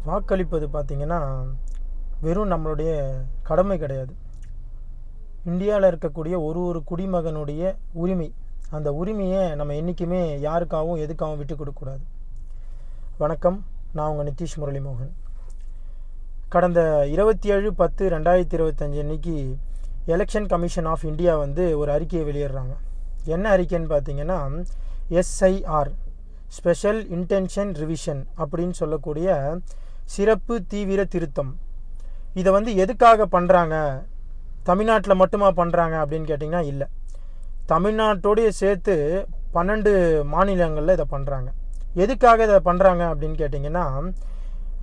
வாக்களிப்பது பார்த்திங்கன்னா வெறும் நம்மளுடைய கடமை கிடையாது. இந்தியாவில் இருக்கக்கூடிய ஒரு குடிமகனுடைய உரிமை. அந்த உரிமையை நம்ம என்றைக்குமே யாருக்காகவும் எதுக்காகவும் விட்டு கொடுக்கக்கூடாது. வணக்கம், நான் உங்கள் நிதிஷ் முரளி மோகன். கடந்த 27/10/2025 அன்னைக்கு எலெக்ஷன் கமிஷன் ஆஃப் இந்தியா ஒரு அறிக்கையை வெளியிடுறாங்க. என்ன அறிக்கைன்னு பார்த்தீங்கன்னா, SIR ஸ்பெஷல் இன்டென்ஷன் ரிவிஷன் அப்படின்னு சொல்லக்கூடிய சிறப்பு தீவிர திருத்தம். இதை எதுக்காக பண்ணுறாங்க, தமிழ்நாட்டில் மட்டுமா பண்ணுறாங்க அப்படின்னு கேட்டிங்கன்னா இல்லை, தமிழ்நாட்டோடைய சேர்த்து 12 மாநிலங்களில் இதை பண்ணுறாங்க. எதுக்காக இதை பண்ணுறாங்க அப்படின்னு கேட்டிங்கன்னா,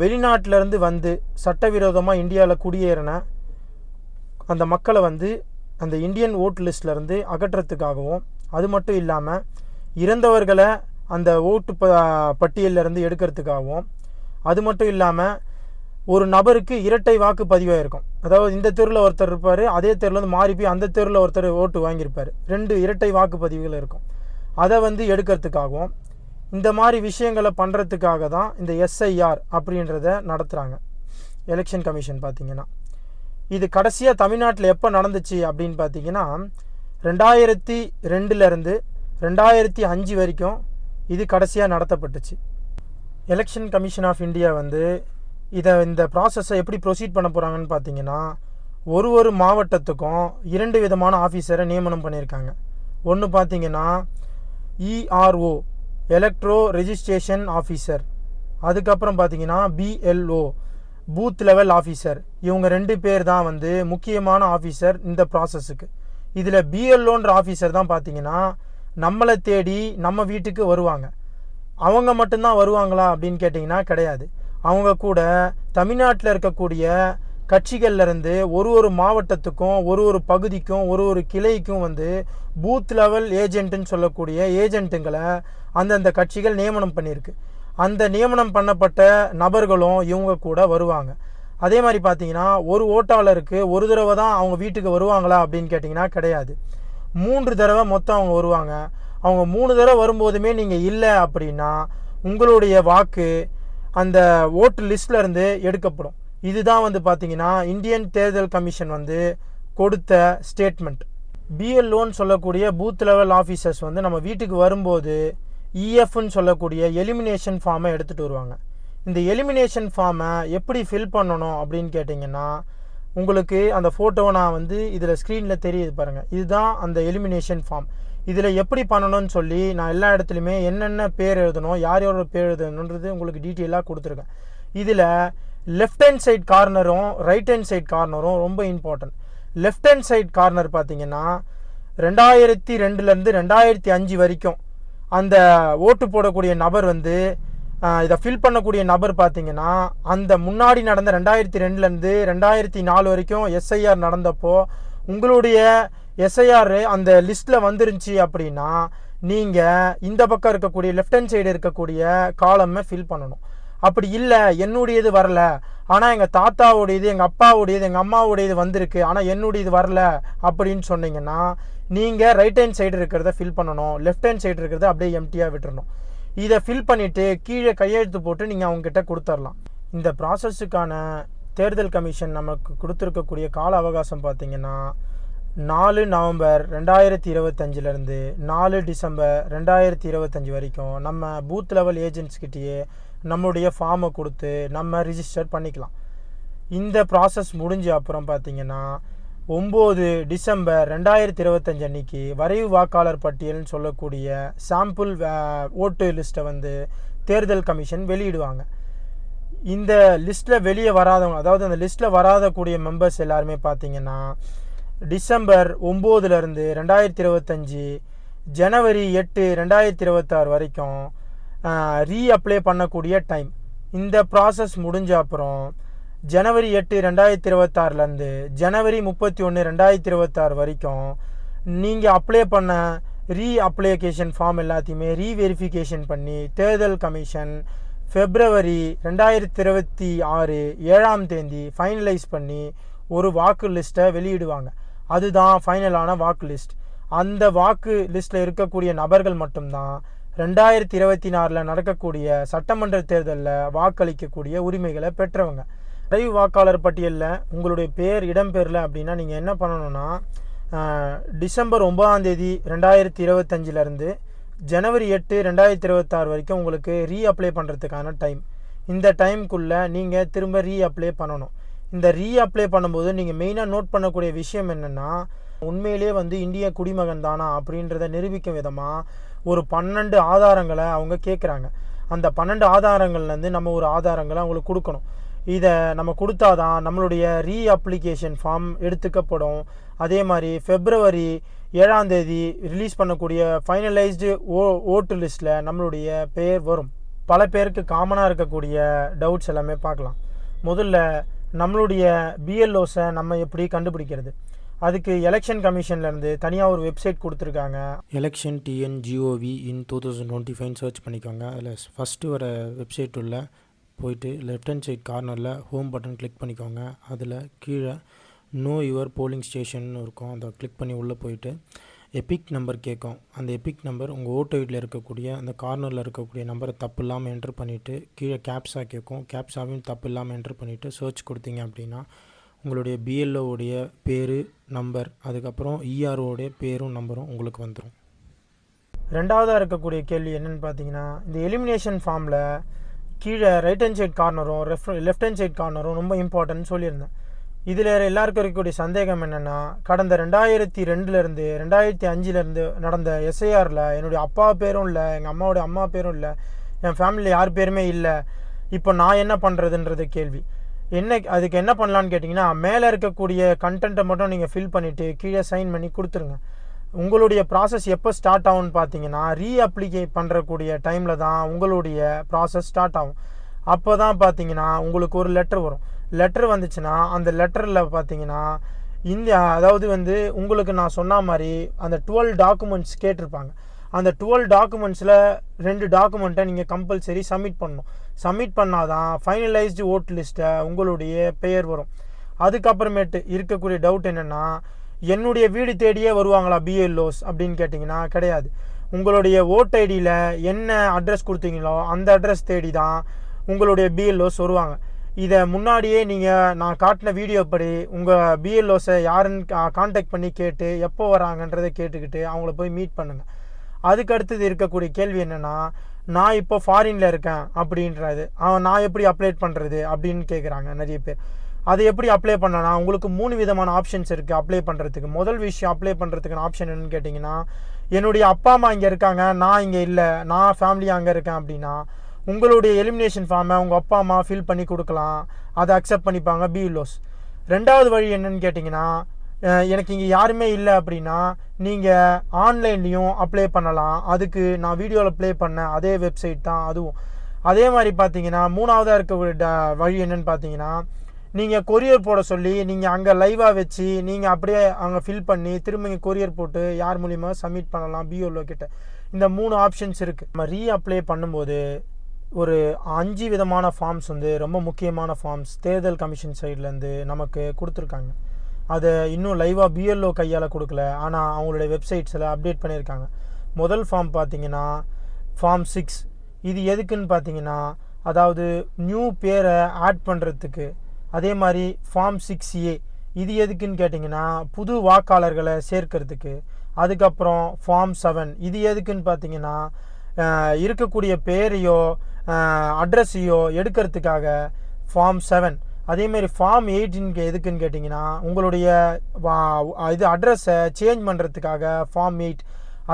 வெளிநாட்டிலேருந்து சட்டவிரோதமாக இந்தியாவில் குடியேறின அந்த மக்களை அந்த இந்தியன் ஓட் லிஸ்ட்லேருந்து அகற்றத்துக்காகவும், அது மட்டும் இல்லாமல் இறந்தவர்களை அந்த ஓட்டு பட்டியலிருந்து எடுக்கிறதுக்காகவும், அது மட்டும் இல்லாமல் ஒரு நபருக்கு இரட்டை வாக்கு பதிவாக இருக்கும். அதாவது இந்த தெருவில் ஒருத்தர் இருப்பார், அதே தெருவில் மாறி போய் அந்த தெருவில் ஒருத்தர் ஓட்டு வாங்கியிருப்பார். 2 இரட்டை வாக்குப்பதிவுகள் இருக்கும். அதை எடுக்கிறதுக்காகவும், இந்த மாதிரி விஷயங்களை பண்ணுறதுக்காக தான் இந்த SIR அப்படின்றத நடத்துகிறாங்க எலெக்ஷன் கமிஷன். பார்த்திங்கன்னா இது கடைசியாக தமிழ்நாட்டில் எப்போ நடந்துச்சு அப்படின்னு பார்த்தீங்கன்னா, 2002லேருந்து 2005 வரைக்கும் இது கடைசியாக நடத்தப்பட்டுச்சு. எலெக்ஷன் கமிஷன் ஆஃப் இந்தியா இந்த ப்ராசஸை எப்படி ப்ரொசீட் பண்ண போகிறாங்கன்னு பார்த்தீங்கன்னா, ஒரு மாவட்டத்துக்கும் 2 விதமான ஆஃபீஸரை நியமனம் பண்ணியிருக்காங்க. ஒன்று பார்த்தீங்கன்னா ERO எலக்ட்ரோ ரெஜிஸ்ட்ரேஷன் ஆஃபீஸர், அதுக்கப்புறம் பார்த்தீங்கன்னா BLO பூத் லெவல் ஆஃபீஸர். இவங்க 2 பேர் தான் முக்கியமான ஆஃபீஸர் இந்த ப்ராசஸுக்கு. இதில் BLOன்ற ஆஃபீஸர் தான் பார்த்தீங்கன்னா நம்மளை தேடி நம்ம வீட்டுக்கு வருவாங்க. அவங்க மட்டும்தான் வருவாங்களா அப்படின்னு கேட்டிங்கன்னா கிடையாது. அவங்க கூட தமிழ்நாட்டில் இருக்கக்கூடிய கட்சிகள்லேருந்து ஒரு மாவட்டத்துக்கும் ஒரு பகுதிக்கும் ஒரு கிளைக்கும் பூத் லெவல் ஏஜென்ட்டுன்னு சொல்லக்கூடிய ஏஜென்ட்டுங்களை அந்தந்த கட்சிகள் நியமனம் பண்ணியிருக்கு. அந்த நியமனம் பண்ணப்பட்ட நபர்களும் இவங்க கூட வருவாங்க. அதே மாதிரி பார்த்தீங்கன்னா ஒரு ஓட்டாளருக்கு ஒரு தடவை தான் அவங்க வீட்டுக்கு வருவாங்களா அப்படின்னு கேட்டிங்கன்னா கிடையாது. 3 தடவை மொத்தம் அவங்க வருவாங்க. அவங்க 3 தடவை வரும்போதுமே நீங்கள் இல்லை அப்படின்னா உங்களுடைய வாக்கு அந்த ஓட்டு லிஸ்ட்லேருந்து எடுக்கப்படும். இதுதான் பார்த்தீங்கன்னா இந்தியன் தேர்தல் கமிஷன் கொடுத்த ஸ்டேட்மெண்ட். BLOன்னு சொல்லக்கூடிய பூத் லெவல் ஆஃபீஸர்ஸ் நம்ம வீட்டுக்கு வரும்போது EFன்னு சொல்லக்கூடிய எலிமினேஷன் ஃபார்மை எடுத்துகிட்டு வருவாங்க. இந்த எலிமினேஷன் ஃபார்மை எப்படி ஃபில் பண்ணணும் அப்படின்னு கேட்டிங்கன்னா, உங்களுக்கு அந்த ஃபோட்டோவை நான் இதில் ஸ்க்ரீனில் தெரியுது பாருங்கள். இதுதான் அந்த எலிமினேஷன் ஃபார்ம். இதில் எப்படி பண்ணணும்னு சொல்லி நான் எல்லா இடத்துலையுமே என்னென்ன பேர் எழுதணும், யாரோட பேர் எழுதணுன்றது உங்களுக்கு டீட்டெயிலாக கொடுத்துருக்கேன். இதில் லெஃப்ட் ஹேண்ட் சைட் கார்னரும் ரைட் ஹேண்ட் சைட் கார்னரும் ரொம்ப important. Left hand side corner பார்த்தீங்கன்னா 2002லேருந்து 2005 வரைக்கும் அந்த ஓட்டு போடக்கூடிய நபர் இதை ஃபில் பண்ணக்கூடிய நபர் பார்த்தீங்கன்னா, அந்த முன்னாடி நடந்த 2002லேருந்து 2004 வரைக்கும் SIR நடந்தப்போ உங்களுடைய SIR அந்த லிஸ்ட்டில் வந்துருந்துச்சு அப்படின்னா நீங்கள் இந்த பக்கம் இருக்கக்கூடிய லெஃப்ட் ஹேண்ட் சைடு இருக்கக்கூடிய காலமை ஃபில் பண்ணணும். அப்படி இல்லை, என்னுடையது வரல, ஆனால் எங்கள் தாத்தாவுடையது, எங்கள் அப்பாவுடையது, எங்கள் அம்மாவுடையது வந்திருக்கு, ஆனால் என்னுடையது வரல அப்படின்னு சொன்னீங்கன்னா நீங்கள் ரைட் ஹேண்ட் சைடு இருக்கிறத ஃபில் பண்ணணும். லெஃப்ட் ஹேண்ட் சைடு இருக்கிறத அப்படியே எம்டியாக விட்டுறணும். இதை ஃபில் பண்ணிவிட்டு கீழே கையெழுத்து போட்டு நீங்கள் அவங்ககிட்ட கொடுத்துடலாம். இந்த ப்ராசஸுக்கான தேர்தல் கமிஷன் நமக்கு கொடுத்துருக்கக்கூடிய கால அவகாசம் பார்த்திங்கன்னா 4 நவம்பர் 2025லேருந்து 4 டிசம்பர் 2025 வரைக்கும் நம்ம பூத் லெவல் ஏஜென்ட்ஸ்கிட்டயே நம்மளுடைய ஃபார்மை கொடுத்து நம்ம ரிஜிஸ்டர் பண்ணிக்கலாம். இந்த ப்ராசஸ் முடிஞ்ச அப்புறம் பார்த்திங்கன்னா 9 டிசம்பர் 2025 அன்னைக்கு வரைவு வாக்காளர் பட்டியல்னு சொல்லக்கூடிய சாம்பிள் ஓட்டு லிஸ்ட்டை தேர்தல் கமிஷன் வெளியிடுவாங்க. இந்த லிஸ்ட்டில் வெளியே வராதவங்க, அதாவது அந்த லிஸ்ட்டில் வராதக்கூடிய மெம்பர்ஸ் எல்லாருமே பார்த்திங்கன்னா டிசம்பர் 9லேருந்து 2025 ஜனவரி 8, 2026 வரைக்கும் ரீஅப்ளை பண்ணக்கூடிய டைம். இந்த ப்ராசஸ் முடிஞ்ச அப்புறம் ஜனவரி 8, 2026லேருந்து ஜனவரி 31, 2026 வரைக்கும் நீங்கள் அப்ளை பண்ண ரீஅப்ளிகேஷன் ஃபார்ம் எல்லாத்தையுமே ரீவெரிஃபிகேஷன் பண்ணி தேர்தல் கமிஷன் February 2026 7ஆம் தேதி ஃபைனலைஸ் பண்ணி ஒரு வாக்கு லிஸ்ட்டை வெளியிடுவாங்க. அதுதான் ஃபைனலான வாக்கு லிஸ்ட். அந்த வாக்கு லிஸ்ட்டில் இருக்கக்கூடிய நபர்கள் மட்டும்தான் 2024 நடக்கக்கூடிய சட்டமன்ற தேர்தலில் வாக்களிக்கக்கூடிய உரிமைகளை பெற்றவங்க. விரைவு வாக்காளர் பட்டியலில் உங்களுடைய பேர் இடம்பெறல அப்படின்னா நீங்கள் என்ன பண்ணணும்னா டிசம்பர் 9 2025 ஜனவரி 8 2026 வரைக்கும் உங்களுக்கு ரீஅப்ளை பண்ணுறதுக்கான டைம். இந்த டைமுக்குள்ளே நீங்கள் திரும்ப ரீஅப்ளை பண்ணணும். இந்த ரீஅப்ளை பண்ணும்போது நீங்கள் மெயினாக நோட் பண்ணக்கூடிய விஷயம் என்னென்னா, உண்மையிலே இந்திய குடிமகன் தானா அப்படின்றத நிரூபிக்கும் விதமாக ஒரு 12 ஆதாரங்களை அவங்க கேட்குறாங்க. அந்த 12 ஆதாரங்கள்லேருந்து நம்ம ஒரு ஆதாரங்களை அவங்களுக்கு கொடுக்கணும். இதை நம்ம கொடுத்தாதான் நம்மளுடைய ரீஅப்ளிகேஷன் ஃபார்ம் எடுத்துக்கப்படும். அதே மாதிரி February 7 ரிலீஸ் பண்ணக்கூடிய ஃபைனலைஸ்டு ஓட்டு லிஸ்ட்டில் நம்மளுடைய பேர் வரும். பல பேருக்கு காமனாக இருக்கக்கூடிய டவுட்ஸ் எல்லாமே பார்க்கலாம். முதல்ல நம்மளுடைய பிஎல்ஓஸை நம்ம எப்படி கண்டுபிடிக்கிறது? அதுக்கு எலெக்ஷன் கமிஷன்லேருந்து தனியாக ஒரு வெப்சைட் கொடுத்துருக்காங்க. எலெக்ஷன் TNGOV இன் 2025 சர்ச் பண்ணிக்கோங்க. அதில் ஃபஸ்ட்டு வர வெப்சைட் உள்ள போயிட்டு லெஃப்ட் ஹேண்ட் சைட் கார்னரில் ஹோம் பட்டன் கிளிக் பண்ணிக்கோங்க. அதில் கீழே நோ யுவர் போலிங் ஸ்டேஷன் இருக்கும். அதை கிளிக் பண்ணி உள்ளே போயிட்டு எபிக் நம்பர் கேட்கும். அந்த எபிக் நம்பர் உங்கள் ஓட்டு ஐடியில் இருக்கக்கூடிய அந்த கார்னரில் இருக்கக்கூடிய நம்பரை தப்பு இல்லாமல் என்ட்ரு பண்ணிவிட்டு கீழே கேப்ஸா கேட்கும். கேப்ஸாவையும் தப்பு இல்லாமல் என்ட்ரு பண்ணிவிட்டு சர்ச் கொடுத்தீங்க அப்படின்னா உங்களுடைய பிஎல்ஓவுடைய பேர், நம்பர், அதுக்கப்புறம் இஆர்ஓடைய பேரும் நம்பரும் உங்களுக்கு வந்துடும். ரெண்டாவதாக இருக்கக்கூடிய கேள்வி என்னென்னு பார்த்தீங்கன்னா, இந்த எலிமினேஷன் ஃபார்மில் கீழே ரைட் ஹேண்ட் சைட் கார்னரும் லெஃப்ட் ஹேண்ட் சைட் கார்னரும் ரொம்ப இம்பார்ட்டன்ட்னு சொல்லியிருந்தேன். இதில் எல்லாருக்கும் இருக்கக்கூடிய சந்தேகம் என்னென்னா, கடந்த 2002 2005 நடந்த எஸ்ஐஆரில் என்னுடைய அப்பா பேரும் இல்லை, எங்கள் அம்மாவோடைய அம்மா பேரும் இல்லை, என் ஃபேமிலியில் யார் பேருமே இல்லை. இப்போ நான் என்ன பண்ணுறதுன்றது கேள்வி. அதுக்கு என்ன பண்ணலான்னு கேட்டிங்கன்னா, மேலே இருக்கக்கூடிய கண்டென்ட்டை மட்டும் நீங்கள் ஃபில் பண்ணிவிட்டு கீழே சைன் பண்ணி கொடுத்துருங்க. உங்களுடைய ப்ராசஸ் எப்போ ஸ்டார்ட் ஆகும்னு பார்த்தீங்கன்னா, ரீஅப்ளிகே பண்ணுறக்கூடிய டைமில் தான் உங்களுடைய ப்ராசஸ் ஸ்டார்ட் ஆகும். அப்போ தான் பார்த்தீங்கன்னா உங்களுக்கு ஒரு லெட்டர் வரும். லெட்டர் வந்துச்சுன்னா அந்த லெட்டரில் பார்த்தீங்கன்னா அதாவது உங்களுக்கு நான் சொன்ன மாதிரி அந்த 12 டாக்குமெண்ட்ஸ் கேட்டிருப்பாங்க. அந்த 12 டாக்குமெண்ட்ஸில் 2 டாக்குமெண்ட்டை நீங்கள் கம்பல்சரி சப்மிட் பண்ணணும். சப்மிட் பண்ணாதான் ஃபைனலைஸ்டு ஓட் லிஸ்ட்டை உங்களுடைய பெயர் வரும். அதுக்கப்புறமேட்டு இருக்கக்கூடிய டவுட் என்னென்னா, என்னுடைய வீடு தேடியே வருவாங்களா பிஎல்ஓஸ் அப்படின்னு கேட்டிங்கன்னா கிடையாது. உங்களுடைய ஓட் ஐடியில் என்ன அட்ரஸ் கொடுத்தீங்களோ அந்த அட்ரஸ் தேடி தான் உங்களுடைய பிஎல்ஓஸ் வருவாங்க. இதை முன்னாடியே நான் காட்டின வீடியோ படி உங்கள் பிஎல்ஓஸை யாருன்னு கான்டாக்ட் பண்ணி கேட்டு எப்போ வராங்கன்றதை கேட்டுக்கிட்டு அவங்கள போய் மீட் பண்ணுங்கள். அதுக்கு அடுத்தது இருக்கக்கூடிய கேள்வி என்னென்னா, நான் இப்போ ஃபாரினில் இருக்கேன் அப்படின்றது நான் எப்படி அப்ளை பண்ணுறது அப்படின்னு கேட்குறாங்க நிறைய பேர். அதை எப்படி அப்ளை பண்ணனா, உங்களுக்கு 3 விதமான ஆப்ஷன்ஸ் இருக்குது அப்ளை பண்ணுறதுக்கு. முதல் விஷயம் அப்ளை பண்ணுறதுக்கான ஆப்ஷன் என்னென்னு கேட்டிங்கன்னா, என்னுடைய அப்பா அம்மா இங்கே இருக்காங்க, நான் இங்கே இல்லை, நான் ஃபேமிலியாக அங்கே இருக்கேன் அப்படின்னா உங்களுடைய எலிமினேஷன் ஃபார்மை உங்கள் அப்பா அம்மா ஃபில் பண்ணி கொடுக்கலாம். அதை அக்செப்ட் பண்ணிப்பாங்க பிஎல்ஓஸ். ரெண்டாவது வழி என்னென்னு கேட்டிங்கன்னா, எனக்கு இங்கே யாருமே இல்லை அப்படின்னா நீங்கள் ஆன்லைன்லேயும் அப்ளை பண்ணலாம். அதுக்கு நான் வீடியோவில் ப்ளே பண்ணேன் அதே வெப்சைட் தான் அதுவும். அதே மாதிரி பார்த்தீங்கன்னா மூணாவதாக இருக்கக்கூடிய வழி என்னென்னு பார்த்தீங்கன்னா, நீங்கள் கொரியர் போட சொல்லி நீங்கள் அங்கே லைவாக வச்சு நீங்கள் அப்படியே அங்கே ஃபில் பண்ணி திரும்ப கொரியர் போட்டு யார் மூலிமா சப்மிட் பண்ணலாம் பிஎல்ஓ கிட்ட. இந்த 3 ஆப்ஷன்ஸ் இருக்குது. நம்ம ரீஅப்ளை பண்ணும்போது ஒரு 5 விதமான ஃபார்ம்ஸ் ரொம்ப முக்கியமான ஃபார்ம்ஸ் தேர்தல் கமிஷன் சைட்லேருந்து நமக்கு கொடுத்துருக்காங்க. அதை இன்னும் லைவாக பிஎல்ஓ கையால் கொடுக்கல, ஆனால் அவங்களுடைய வெப்சைட்ஸில் அப்டேட் பண்ணியிருக்காங்க. முதல் ஃபார்ம் பார்த்தீங்கன்னா ஃபார்ம் 6. இது எதுக்குன்னு பார்த்தீங்கன்னா, அதாவது நியூ பேரை ஆட் பண்ணுறதுக்கு. அதே மாதிரி ஃபார்ம் 6A இது எதுக்குன்னு கேட்டிங்கன்னா புது வாக்காளர்களை சேர்க்கறதுக்கு. அதுக்கப்புறம் ஃபார்ம் 7 இது எதுக்குன்னு பார்த்தீங்கன்னா இருக்கக்கூடிய பேரையோ அட்ரஸையோ எடுக்கிறதுக்காக ஃபார்ம் 7. அதேமாரி ஃபார்ம் 8 எதுக்குன்னு கேட்டிங்கன்னா உங்களுடைய இது அட்ரஸை சேஞ்ச் பண்ணுறதுக்காக ஃபார்ம் 8.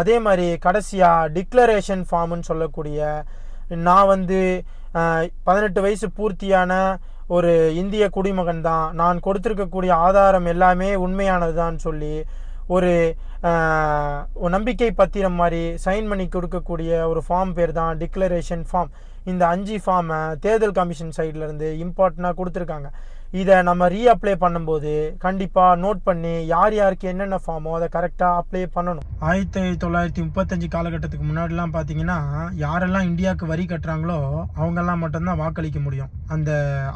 அதே மாதிரி கடைசியாக டிக்ளரேஷன் ஃபார்ம்னு சொல்லக்கூடிய நான் 18 வயசு பூர்த்தியான ஒரு இந்திய குடிமகன் தான், நான் கொடுத்துருக்கக்கூடிய ஆதாரம் எல்லாமே உண்மையானது தான் சொல்லி ஒரு நம்பிக்கை பத்திரம் மாதிரி சைன் பண்ணி கொடுக்கக்கூடிய ஒரு ஃபார்ம் பேர் தான் டிக்ளரேஷன் ஃபார்ம். இந்த 5 ஃபார்மை தேர்தல் கமிஷன் சைட்லேருந்து இம்பார்ட்டண்ட்டாக கொடுத்துருக்காங்க. இதை நம்ம ரீஅப்ளை பண்ணும்போது கண்டிப்பாக நோட் பண்ணி யார் யாருக்கு என்னென்ன ஃபார்மோ அதை கரெக்டாக அப்ளை பண்ணணும். 1935 காலகட்டத்துக்கு முன்னாடிலாம் பார்த்தீங்கன்னா யாரெல்லாம் இந்தியாவுக்கு வரி கட்டுறாங்களோ அவங்கெல்லாம் மட்டும்தான் வாக்களிக்க முடியும்.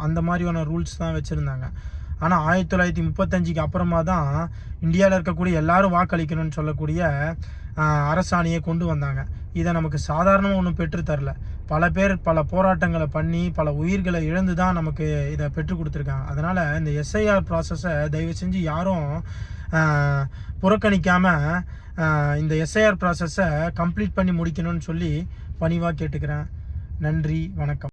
அந்த மாதிரியான ரூல்ஸ் தான் வச்சுருந்தாங்க. ஆனால் 1935க்கு அப்புறமா தான் இந்தியாவில் இருக்கக்கூடிய எல்லாரும் வாக்களிக்கணும்னு சொல்லக்கூடிய அரசாணையை கொண்டு வந்தாங்க. இதை நமக்கு சாதாரணமாக ஒன்றும் பெற்றுத்தரல. பல பேர் பல போராட்டங்களை பண்ணி பல உயிர்களை இழந்து தான் நமக்கு இதை பெற்றுக் கொடுத்துருக்காங்க. அதனால் இந்த எஸ்ஐஆர் ப்ராசஸை தயவு செஞ்சு யாரும் புறக்கணிக்காமல் இந்த எஸ்ஐஆர் ப்ராசஸை கம்ப்ளீட் பண்ணி முடிக்கணும்னு சொல்லி பணிவாக கேட்டுக்கிறேன். நன்றி, வணக்கம்.